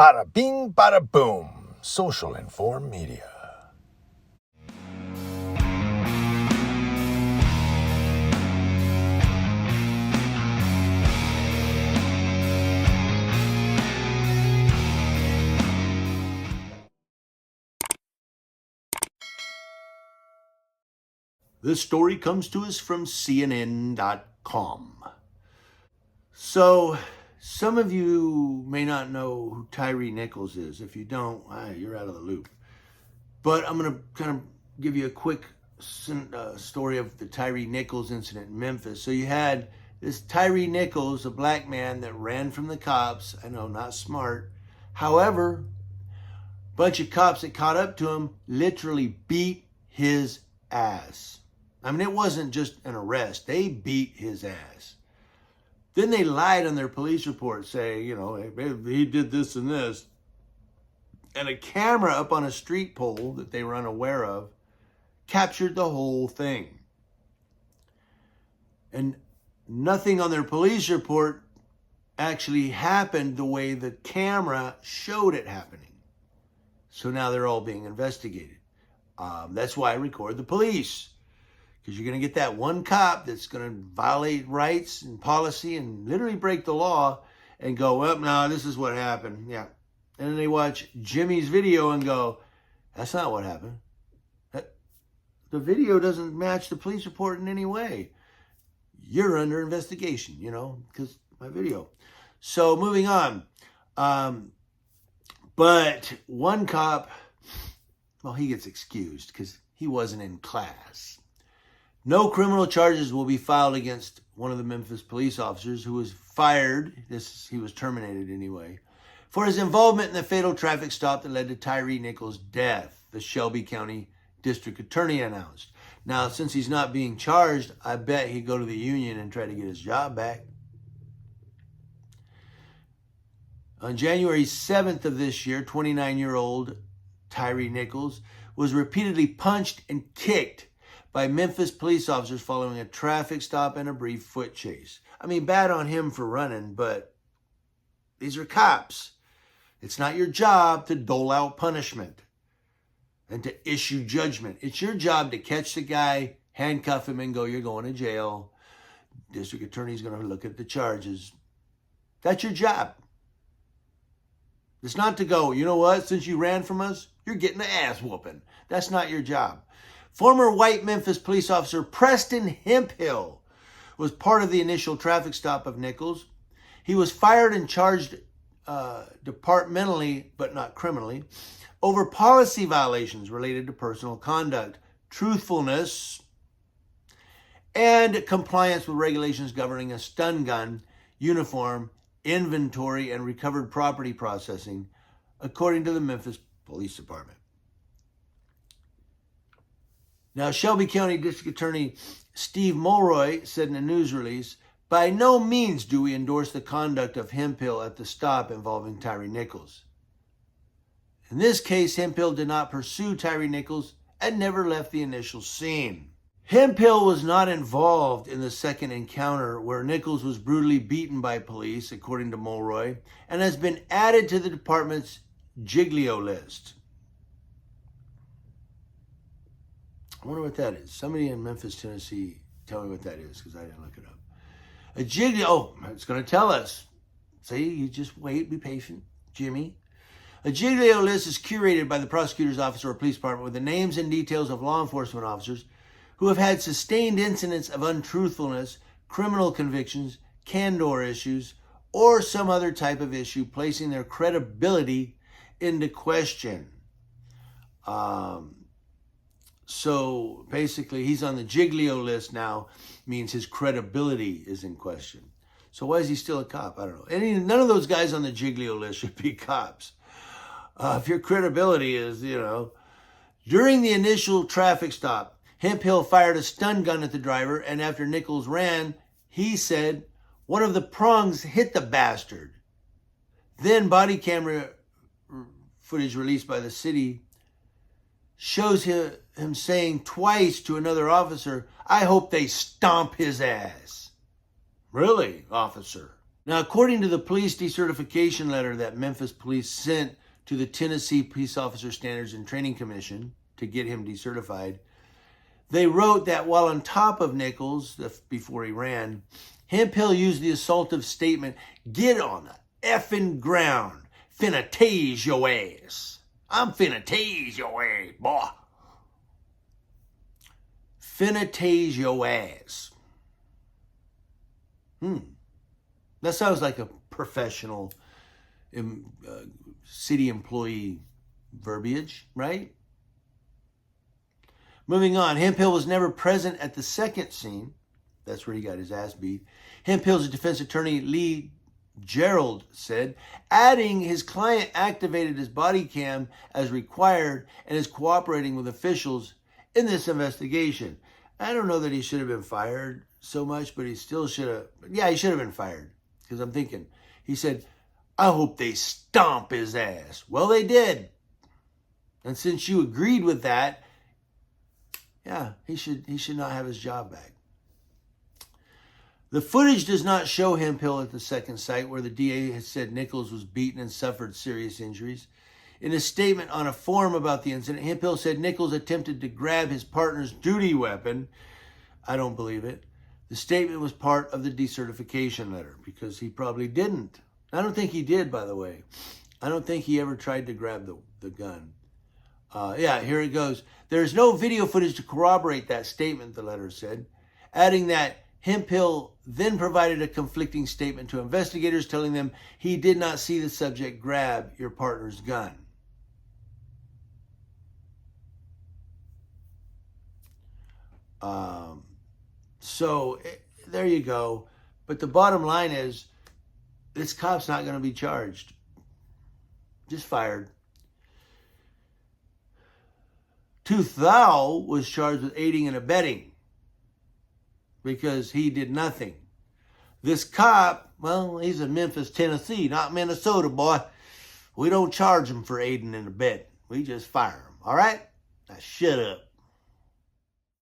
Bada bing, bada boom. Social Informed Media. This story comes to us from CNN.com. So, some of you may not know who Tyre Nichols is. If you don't, you're out of the loop. But I'm going to kind of give you a quick story of the Tyre Nichols incident in Memphis. So you had this Tyre Nichols, a black man that ran from the cops. I know, not smart. However, a bunch of cops that caught up to him literally beat his ass. I mean, it wasn't just an arrest. They beat his ass. Then they lied on their police report saying, he did this and this. And a camera up on a street pole that they were unaware of captured the whole thing. And nothing on their police report actually happened the way the camera showed it happening. So now they're all being investigated. That's why I record the police. Because you're going to get that one cop that's going to violate rights and policy and literally break the law and go, well, no, this is what happened. Yeah. And then they watch Jimmy's video and go, that's not what happened. The video doesn't match the police report in any way. You're under investigation, because my video. So moving on. But one cop, well, he gets excused because he wasn't in class. No criminal charges will be filed against one of the Memphis police officers who was fired. He was terminated anyway, for his involvement in the fatal traffic stop that led to Tyre Nichols' death, the Shelby County District Attorney announced. Now, since he's not being charged, I bet he'd go to the union and try to get his job back. On January 7th of this year, 29-year-old Tyre Nichols was repeatedly punched and kicked by Memphis police officers following a traffic stop and a brief foot chase. I mean, bad on him for running, but these are cops. It's not your job to dole out punishment and to issue judgment. It's your job to catch the guy, handcuff him, and go, you're going to jail. District attorney's going to look at the charges. That's your job. It's not to go, you know what, since you ran from us, you're getting an ass whooping. That's not your job. Former white Memphis police officer Preston Hemphill was part of the initial traffic stop of Nichols. He was fired and charged departmentally, but not criminally, over policy violations related to personal conduct, truthfulness, and compliance with regulations governing a stun gun, uniform, inventory, and recovered property processing, according to the Memphis Police Department. Now, Shelby County District Attorney Steve Mulroy said in a news release, by no means do we endorse the conduct of Hemphill at the stop involving Tyre Nichols. In this case, Hemphill did not pursue Tyre Nichols and never left the initial scene. Hemphill was not involved in the second encounter where Nichols was brutally beaten by police, according to Mulroy, and has been added to the department's Giglio list. I wonder what that is. Somebody in Memphis, Tennessee, tell me what that is, because I didn't look it up. A Giglio, it's going to tell us. See, you just wait, be patient, Jimmy. A Giglio list is curated by the prosecutor's office or police department with the names and details of law enforcement officers who have had sustained incidents of untruthfulness, criminal convictions, candor issues, or some other type of issue placing their credibility into question. So basically, he's on the Giglio list now, means his credibility is in question. So why is he still a cop? I don't know. None of those guys on the Giglio list should be cops. If your credibility is, During the initial traffic stop, Hemphill fired a stun gun at the driver, and after Nichols ran, he said, one of the prongs hit the bastard. Then body camera footage released by the city shows him saying twice to another officer, I hope they stomp his ass. Really, officer? Now, according to the police decertification letter that Memphis police sent to the Tennessee Peace Officer Standards and Training Commission to get him decertified, they wrote that while on top of Nichols, before he ran, Hemphill used the assaultive statement, "Get on the effing ground, finna tase your ass. I'm finna tase your ass, boy. Finna tase your ass." That sounds like a professional city employee verbiage, right? Moving on, Hemphill was never present at the second scene. That's where he got his ass beat. Hemphill's defense attorney, Lee Gerald, said, adding his client activated his body cam as required and is cooperating with officials in this investigation. I don't know that he should have been fired so much, but he still should have. Yeah, he should have been fired. Because I'm thinking, he said, "I hope they stomp his ass." Well, they did. And since you agreed with that, yeah, he should not have his job back. The footage does not show Hemphill at the second site where the DA has said Nichols was beaten and suffered serious injuries. In a statement on a forum about the incident, Hemphill said Nichols attempted to grab his partner's duty weapon. I don't believe it. The statement was part of the decertification letter because he probably didn't. I don't think he did, by the way. I don't think he ever tried to grab the gun. Yeah, here it goes. There is no video footage to corroborate that statement, the letter said, adding that Hemphill then provided a conflicting statement to investigators telling them he did not see the subject grab your partner's gun. So there you go. But the bottom line is this cop's not going to be charged. Just fired. Thou was charged with aiding and abetting because he did nothing. This cop, well, he's in Memphis, Tennessee, not Minnesota, boy. We don't charge him for aiding and abetting. We just fire him. All right? Now shut up.